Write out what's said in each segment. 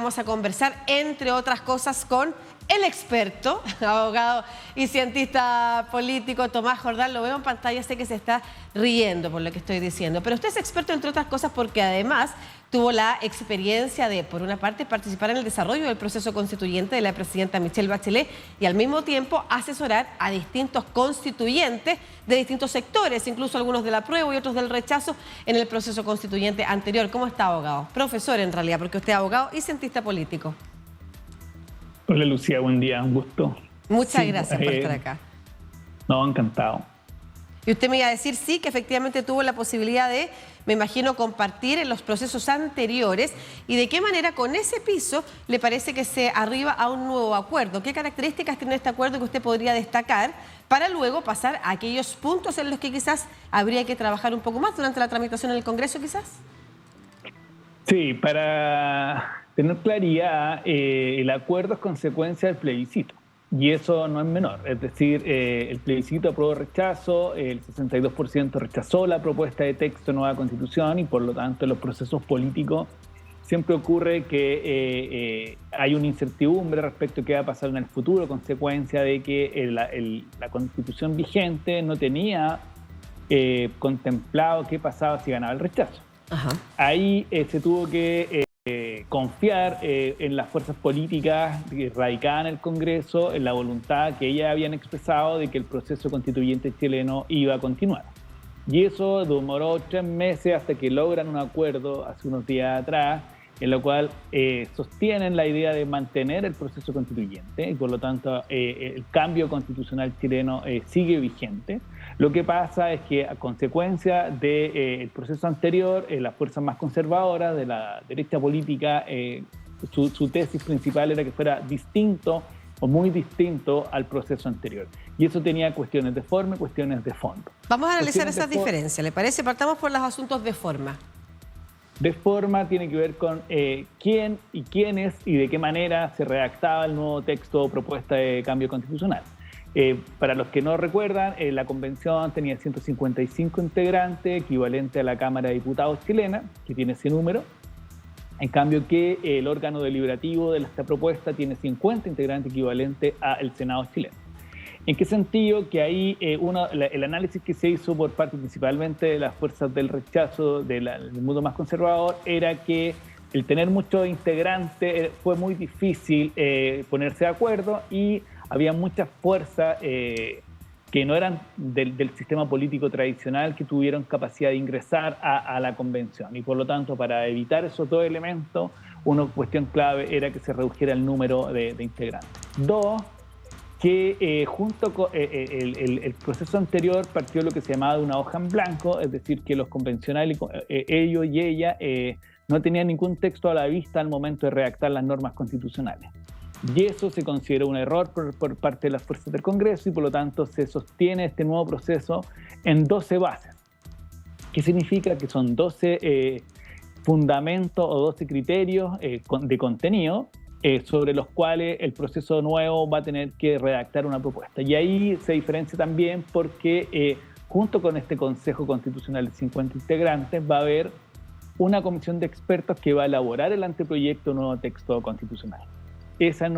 vamos a conversar, entre otras cosas, con el experto, abogado y cientista político Tomás Jordán. Lo veo en pantalla, sé que se está riendo por lo que estoy diciendo, pero usted es experto, entre otras cosas, porque además tuvo la experiencia de, por una parte, participar en el desarrollo del proceso constituyente de la presidenta Michelle Bachelet y al mismo tiempo asesorar a distintos constituyentes de distintos sectores, incluso algunos del apruebo y otros del rechazo en el proceso constituyente anterior. ¿Cómo está, abogado? Profesor, en realidad, porque usted es abogado y cientista político. Hola, Lucía, buen día, un gusto. Muchas gracias por estar acá. No, encantado. Y usted me iba a decir, sí, que efectivamente tuvo la posibilidad de, me imagino, compartir en los procesos anteriores y de qué manera con ese piso le parece que se arriba a un nuevo acuerdo. ¿Qué características tiene este acuerdo que usted podría destacar para luego pasar a aquellos puntos en los que quizás habría que trabajar un poco más durante la tramitación en el Congreso, quizás? Sí, para tener claridad, el acuerdo es consecuencia del plebiscito. Y eso no es menor, es decir, el plebiscito aprobó rechazo, el 62% rechazó la propuesta de texto de nueva constitución y por lo tanto en los procesos políticos siempre ocurre que hay una incertidumbre respecto a qué va a pasar en el futuro, consecuencia de que la constitución vigente no tenía contemplado qué pasaba si ganaba el rechazo. Ajá. Ahí se tuvo que confiar en las fuerzas políticas radicadas en el Congreso, en la voluntad que ellas habían expresado de que el proceso constituyente chileno iba a continuar. Y eso demoró 3 meses hasta que logran un acuerdo hace unos días atrás, en lo cual sostienen la idea de mantener el proceso constituyente y por lo tanto el cambio constitucional chileno sigue vigente. Lo que pasa es que a consecuencia del proceso anterior, las fuerzas más conservadoras de la derecha política, su tesis principal era que fuera distinto o muy distinto al proceso anterior. Y eso tenía cuestiones de forma y cuestiones de fondo. Vamos a analizar esas diferencias, ¿le parece? Partamos por los asuntos de forma. De forma tiene que ver con quién y quiénes y de qué manera se redactaba el nuevo texto o propuesta de cambio constitucional. Para los que no recuerdan, la convención tenía 155 integrantes, equivalente a la Cámara de Diputados chilena, que tiene ese número. En cambio que el órgano deliberativo de esta propuesta tiene 50 integrantes, equivalente al Senado chileno. ¿En qué sentido? Que ahí el análisis que se hizo por parte principalmente de las fuerzas del rechazo del mundo más conservador era que el tener muchos integrantes fue muy difícil ponerse de acuerdo y había muchas fuerzas que no eran del sistema político tradicional que tuvieron capacidad de ingresar a la convención. Y por lo tanto, para evitar esos dos elementos, una cuestión clave era que se redujera el número de integrantes. Dos, que junto con el proceso anterior partió lo que se llamaba de una hoja en blanco, es decir, que los convencionales, ellos y ella, no tenían ningún texto a la vista al momento de redactar las normas constitucionales. Y eso se consideró un error por parte de las fuerzas del Congreso y por lo tanto se sostiene este nuevo proceso en 12 bases. ¿Qué significa? Que son 12 fundamentos o 12 criterios de contenido sobre los cuales el proceso nuevo va a tener que redactar una propuesta. Y ahí se diferencia también porque junto con este Consejo Constitucional de 50 integrantes va a haber una comisión de expertos que va a elaborar el anteproyecto de nuevo texto constitucional. Esa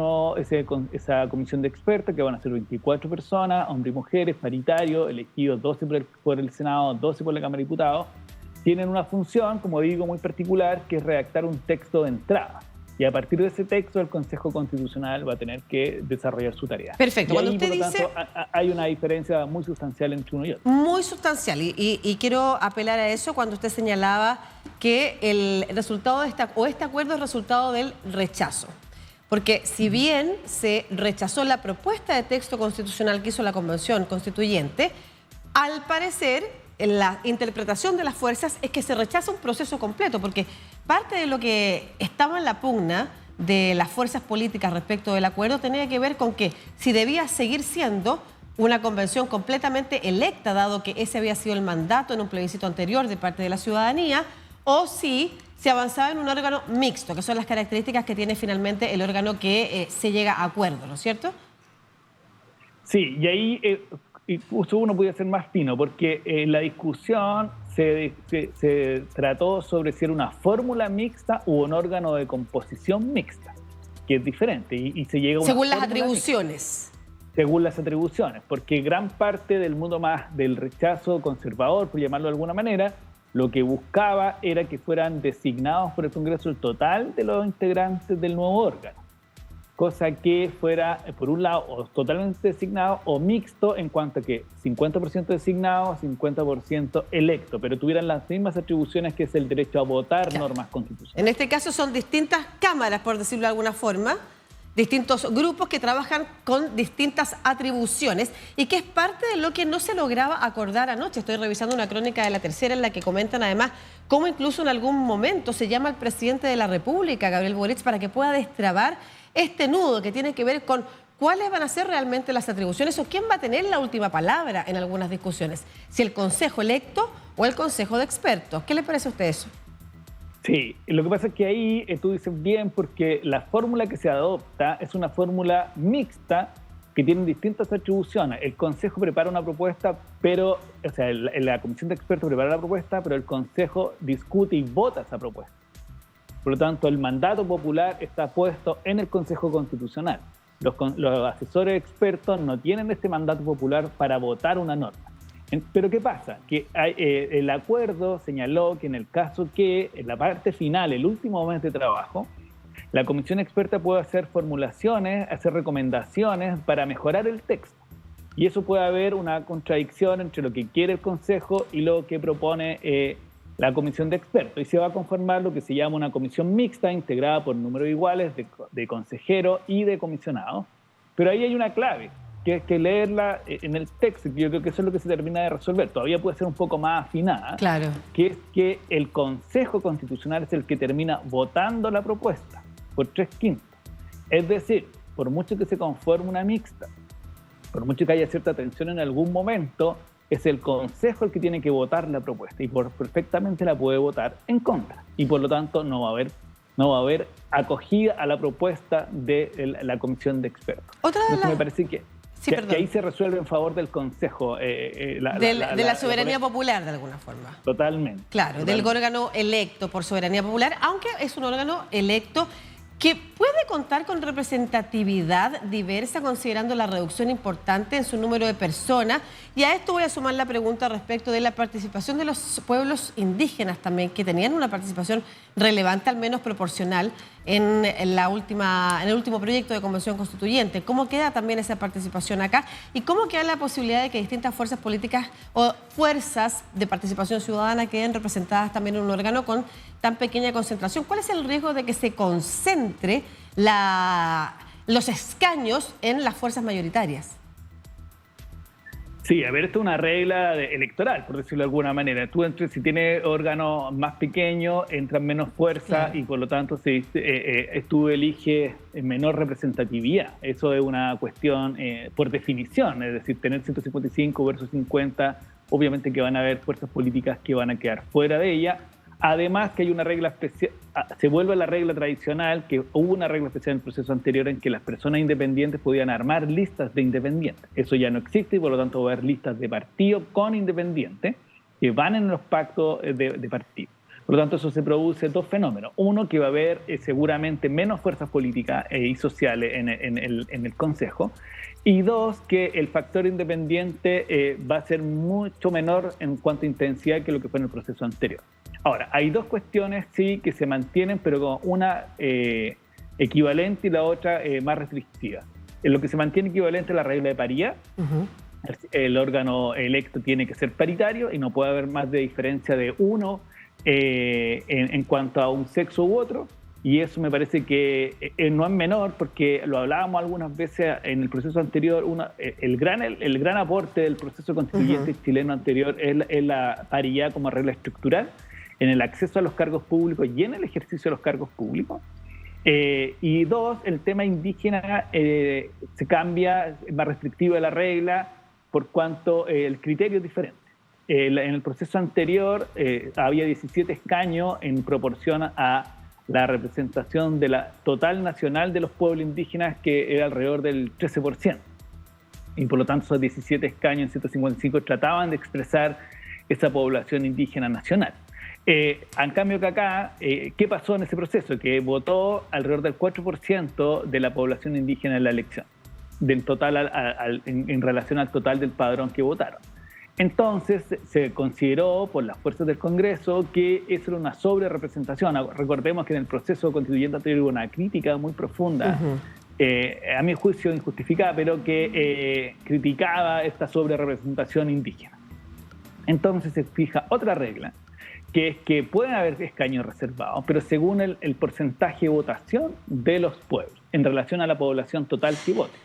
comisión de expertos, que van a ser 24 personas, hombres y mujeres, paritarios, elegidos 12 por el Senado, 12 por la Cámara de Diputados, tienen una función, como digo, muy particular, que es redactar un texto de entrada. Y a partir de ese texto, el Consejo Constitucional va a tener que desarrollar su tarea. Perfecto. Y ahí, por lo tanto, hay una diferencia muy sustancial entre uno y otro. Muy sustancial. Y quiero apelar a eso cuando usted señalaba que el resultado de este acuerdo es resultado del rechazo. Porque si bien se rechazó la propuesta de texto constitucional que hizo la Convención Constituyente, al parecer la interpretación de las fuerzas es que se rechaza un proceso completo, porque parte de lo que estaba en la pugna de las fuerzas políticas respecto del acuerdo tenía que ver con que si debía seguir siendo una convención completamente electa, dado que ese había sido el mandato en un plebiscito anterior de parte de la ciudadanía, o si se avanzaba en un órgano mixto, que son las características que tiene finalmente el órgano que se llega a acuerdo, ¿no es cierto? Sí, y ahí uno puede ser más fino, porque la discusión se trató sobre si era una fórmula mixta u un órgano de composición mixta, que es diferente, y se llega a una según las fórmula atribuciones. mixta, según las atribuciones, porque gran parte del mundo más del rechazo conservador, por llamarlo de alguna manera, lo que buscaba era que fueran designados por el Congreso el total de los integrantes del nuevo órgano, cosa que fuera, por un lado, o totalmente designado o mixto en cuanto a que 50% designado, 50% electo, pero tuvieran las mismas atribuciones que es el derecho a votar normas constitucionales. En este caso son distintas cámaras, por decirlo de alguna forma, distintos grupos que trabajan con distintas atribuciones y que es parte de lo que no se lograba acordar anoche. Estoy revisando una crónica de La Tercera en la que comentan además cómo incluso en algún momento se llama al presidente de la República, Gabriel Boric, para que pueda destrabar este nudo que tiene que ver con cuáles van a ser realmente las atribuciones o quién va a tener la última palabra en algunas discusiones, si el Consejo electo o el Consejo de Expertos. ¿Qué le parece a usted eso? Sí, lo que pasa es que ahí tú dices bien, porque la fórmula que se adopta es una fórmula mixta que tiene distintas atribuciones. El Consejo prepara una propuesta, pero, o sea, la Comisión de Expertos prepara la propuesta, pero el Consejo discute y vota esa propuesta. Por lo tanto, el mandato popular está puesto en el Consejo Constitucional. Los asesores expertos no tienen este mandato popular para votar una norma. Pero ¿qué pasa? Que el acuerdo señaló que en el caso que en la parte final, el último mes de trabajo, la comisión experta puede hacer formulaciones, hacer recomendaciones para mejorar el texto. Y eso puede haber una contradicción entre lo que quiere el Consejo y lo que propone la comisión de expertos. Y se va a conformar lo que se llama una comisión mixta integrada por números iguales de consejeros y de comisionados. Pero ahí hay una clave, que es que leerla en el texto, yo creo que eso es lo que se termina de resolver. Todavía puede ser un poco más afinada, claro, que es que el Consejo Constitucional es el que termina votando la propuesta por 3/5. Es decir, por mucho que se conforme una mixta, por mucho que haya cierta tensión en algún momento, es el Consejo el que tiene que votar la propuesta y perfectamente la puede votar en contra. Y por lo tanto no va a haber acogida a la propuesta de la comisión de expertos. Entonces me parece que ahí se resuelve en favor del Consejo. De la soberanía popular, de alguna forma. Totalmente. Claro, del órgano electo por soberanía popular, aunque es un órgano electo que puede contar con representatividad diversa, considerando la reducción importante en su número de personas. Y a esto voy a sumar la pregunta respecto de la participación de los pueblos indígenas también, que tenían una participación relevante, al menos proporcional, en el último proyecto de convención constituyente. ¿Cómo queda también esa participación acá? ¿Y cómo queda la posibilidad de que distintas fuerzas políticas o fuerzas de participación ciudadana queden representadas también en un órgano con tan pequeña concentración? ¿Cuál es el riesgo de que se concentre los escaños en las fuerzas mayoritarias? Sí, a ver, esto es una regla electoral, por decirlo de alguna manera. Si tienes órganos más pequeños, entran menos fuerza, claro, y por lo tanto tú eliges menor representatividad. Eso es una cuestión por definición, es decir, tener 155 versus 50, obviamente que van a haber fuerzas políticas que van a quedar fuera de ella. Además que hay una regla especial, se vuelve a la regla tradicional, que hubo una regla especial en el proceso anterior en que las personas independientes podían armar listas de independientes. Eso ya no existe y por lo tanto va a haber listas de partido con independientes que van en los pactos de partido. Por lo tanto, eso se produce dos fenómenos. Uno, que va a haber seguramente menos fuerzas políticas y sociales en el Consejo. Y dos, que el factor independiente va a ser mucho menor en cuanto a intensidad que lo que fue en el proceso anterior. Ahora, hay dos cuestiones, sí, que se mantienen, pero con una equivalente y la otra más restrictiva. En lo que se mantiene equivalente es la regla de paridad. El órgano electo tiene que ser paritario y no puede haber más de diferencia de uno en cuanto a un sexo u otro. Y eso me parece que no es menor, porque lo hablábamos algunas veces en el proceso anterior. El gran aporte del proceso constituyente chileno anterior es la paridad como regla estructural en el acceso a los cargos públicos y en el ejercicio de los cargos públicos. Y dos, el tema indígena se cambia, es más restrictiva la regla, por cuanto el criterio es diferente. En el proceso anterior había 17 escaños en proporción a la representación de la total nacional de los pueblos indígenas, que era alrededor del 13%. Y por lo tanto esos 17 escaños en 155 trataban de expresar esa población indígena nacional. En cambio que acá, ¿qué pasó en ese proceso? Que votó alrededor del 4% de la población indígena en la elección, del total en relación al total del padrón que votaron. Entonces se consideró por las fuerzas del Congreso que eso era una sobrerepresentación. Recordemos que en el proceso constituyente anterior hubo una crítica muy profunda, a mi juicio injustificada, pero que criticaba esta sobrerepresentación indígena. Entonces se fija otra regla, que es que pueden haber escaños reservados, pero según el porcentaje de votación de los pueblos en relación a la población total que vote.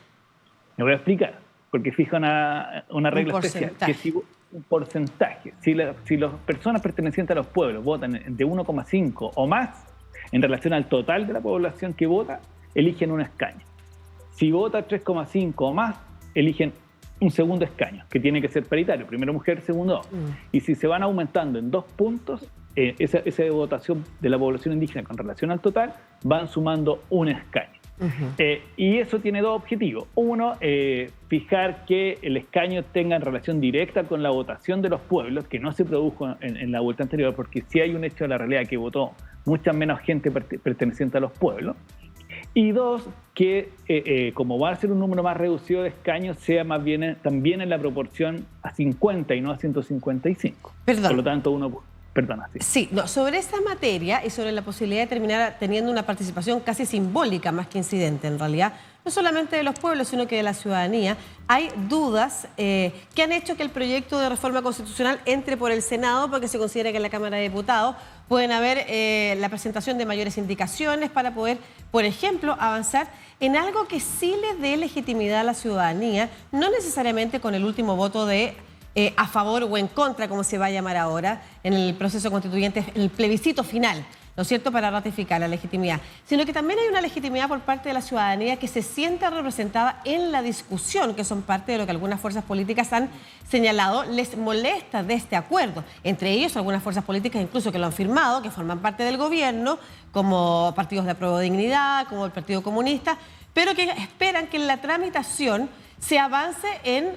Me voy a explicar, porque fija una regla especial, que es un porcentaje. Si las personas pertenecientes a los pueblos votan de 1,5 o más, en relación al total de la población que vota, eligen un escaño. Si vota 3,5 o más, eligen un segundo escaño, que tiene que ser paritario, primero mujer, segundo hombre. Y si se van aumentando en 2 puntos, esa votación de la población indígena con relación al total, van sumando un escaño. Y eso tiene 2 objetivos. Uno, fijar que el escaño tenga relación directa con la votación de los pueblos, que no se produjo en la vuelta anterior, porque sí hay un hecho de la realidad que votó mucha menos gente perteneciente a los pueblos. Y 2, que como va a ser un número más reducido de escaños, sea más bien también en la proporción a 50 y no a 155. Perdón. Por lo tanto, Perdona, sí. Sí, no, sobre esa materia y sobre la posibilidad de terminar teniendo una participación casi simbólica más que incidente, en realidad, no solamente de los pueblos, sino que de la ciudadanía, hay dudas que han hecho que el proyecto de reforma constitucional entre por el Senado, porque se considera que en la Cámara de Diputados pueden haber la presentación de mayores indicaciones para poder, por ejemplo, avanzar en algo que sí le dé legitimidad a la ciudadanía, no necesariamente con el último voto de a favor o en contra, como se va a llamar ahora, en el proceso constituyente, en el plebiscito final, ¿no es cierto?, para ratificar la legitimidad, sino que también hay una legitimidad por parte de la ciudadanía que se sienta representada en la discusión, que son parte de lo que algunas fuerzas políticas han señalado, les molesta de este acuerdo. Entre ellos, algunas fuerzas políticas incluso que lo han firmado, que forman parte del gobierno, como partidos de Apruebo Dignidad, como el Partido Comunista, pero que esperan que en la tramitación se avance en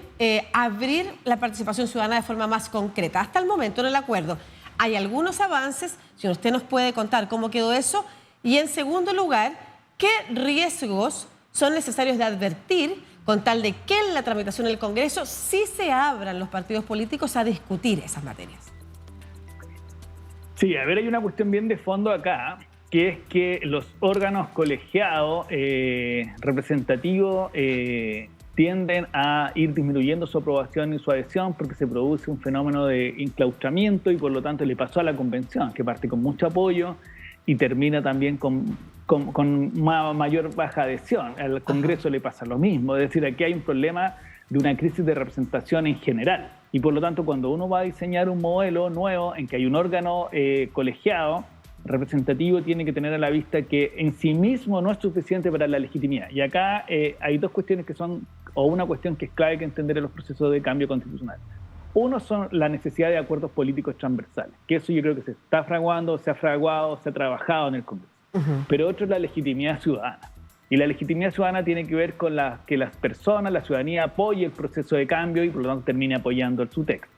abrir la participación ciudadana de forma más concreta. Hasta el momento en el acuerdo hay algunos avances, si usted nos puede contar cómo quedó eso, y en segundo lugar, ¿qué riesgos son necesarios de advertir con tal de que en la tramitación del Congreso sí se abran los partidos políticos a discutir esas materias? Sí, a ver, hay una cuestión bien de fondo acá, que es que los órganos colegiados representativos tienden a ir disminuyendo su aprobación y su adhesión porque se produce un fenómeno de enclaustramiento y por lo tanto le pasó a la convención, que parte con mucho apoyo y termina también con una mayor baja adhesión. Al Congreso le pasa lo mismo, es decir, aquí hay un problema de una crisis de representación en general y por lo tanto cuando uno va a diseñar un modelo nuevo en que hay un órgano colegiado, representativo, tiene que tener a la vista que en sí mismo no es suficiente para la legitimidad. Y acá hay 2 cuestiones que son, o una cuestión que es clave que entender en los procesos de cambio constitucional. Uno son la necesidad de acuerdos políticos transversales, que eso yo creo que se está fraguando, se ha fraguado, se ha trabajado en el Congreso. Pero otro es la legitimidad ciudadana. Y la legitimidad ciudadana tiene que ver con que las personas, la ciudadanía apoye el proceso de cambio y por lo tanto termine apoyando su texto.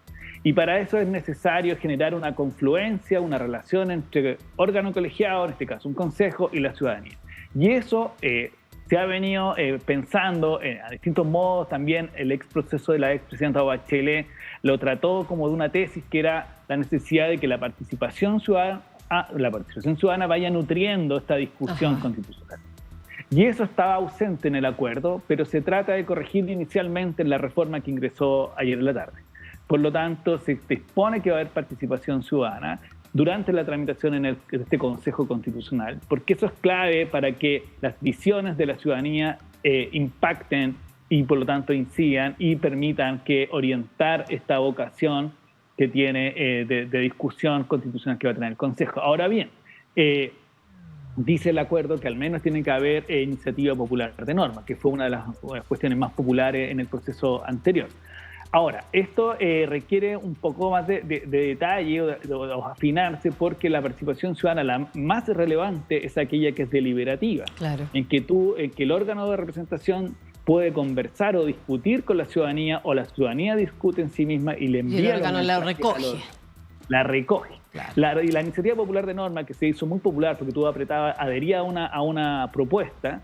Y para eso es necesario generar una confluencia, una relación entre órgano colegiado, en este caso un consejo, y la ciudadanía. Y eso se ha venido pensando a distintos modos. También el ex proceso de la expresidenta Bachelet lo trató como de una tesis que era la necesidad de que la participación ciudadana vaya nutriendo esta discusión constitucional. Y eso estaba ausente en el acuerdo, pero se trata de corregir inicialmente en la reforma que ingresó ayer en la tarde. Por lo tanto, se dispone que va a haber participación ciudadana durante la tramitación en este Consejo Constitucional, porque eso es clave para que las visiones de la ciudadanía impacten y por lo tanto incidan y permitan que orientar esta vocación que tiene de discusión constitucional que va a tener el Consejo. Ahora bien, dice el acuerdo que al menos tiene que haber iniciativa popular de norma, que fue una de las cuestiones más populares en el proceso anterior. Ahora, esto requiere un poco más de detalle o afinarse porque la participación ciudadana, la más relevante, es aquella que es deliberativa. Claro. En que el órgano de representación puede conversar o discutir con la ciudadanía, o la ciudadanía discute en sí misma y le envía... Y el órgano la recoge. La recoge. Claro. Y la iniciativa popular de norma, que se hizo muy popular porque tú adherías a una propuesta,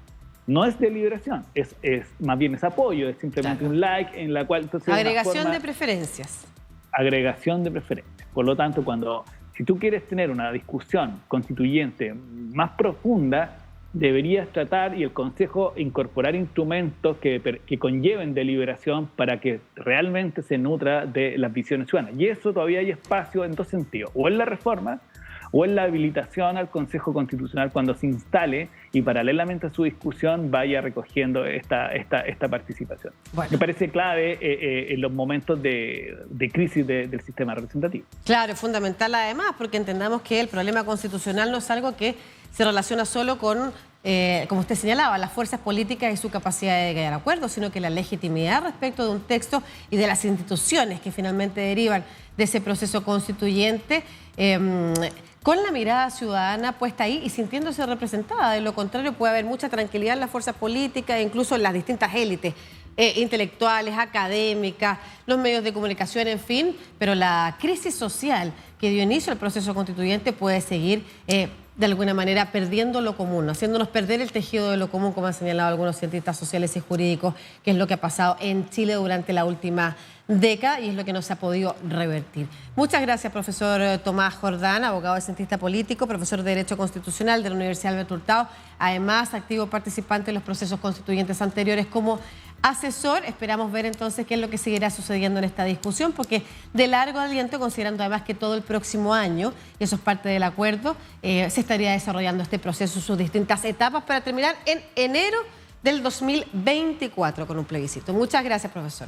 no es deliberación, es más bien es apoyo, es simplemente un like en la cual... Entonces, agregación de preferencias. Agregación de preferencias. Por lo tanto, si tú quieres tener una discusión constituyente más profunda, deberías tratar y el Consejo incorporar instrumentos que conlleven deliberación para que realmente se nutra de las visiones ciudadanas. Y eso todavía hay espacio en dos sentidos, o en la reforma o en la habilitación al Consejo Constitucional cuando se instale y paralelamente a su discusión vaya recogiendo esta participación. Bueno. Me parece clave en los momentos de crisis del sistema representativo. Claro, es fundamental además porque entendamos que el problema constitucional no es algo que se relaciona solo con, como usted señalaba, las fuerzas políticas y su capacidad de llegar a acuerdos, sino que la legitimidad respecto de un texto y de las instituciones que finalmente derivan de ese proceso constituyente, con la mirada ciudadana puesta ahí y sintiéndose representada. De lo contrario, puede haber mucha tranquilidad en las fuerzas políticas, incluso en las distintas élites intelectuales, académicas, los medios de comunicación, en fin, pero la crisis social que dio inicio al proceso constituyente puede seguir de alguna manera perdiendo lo común, haciéndonos perder el tejido de lo común, como han señalado algunos cientistas sociales y jurídicos, que es lo que ha pasado en Chile durante la última década y es lo que no se ha podido revertir. Muchas gracias, profesor Tomás Jordán, abogado y cientista político, profesor de Derecho Constitucional de la Universidad Alberto Hurtado, además activo participante en los procesos constituyentes anteriores como asesor. Esperamos ver entonces qué es lo que seguirá sucediendo en esta discusión, porque de largo aliento, considerando además que todo el próximo año, y eso es parte del acuerdo, se estaría desarrollando este proceso, sus distintas etapas, para terminar en enero del 2024 con un plebiscito. Muchas gracias, profesor.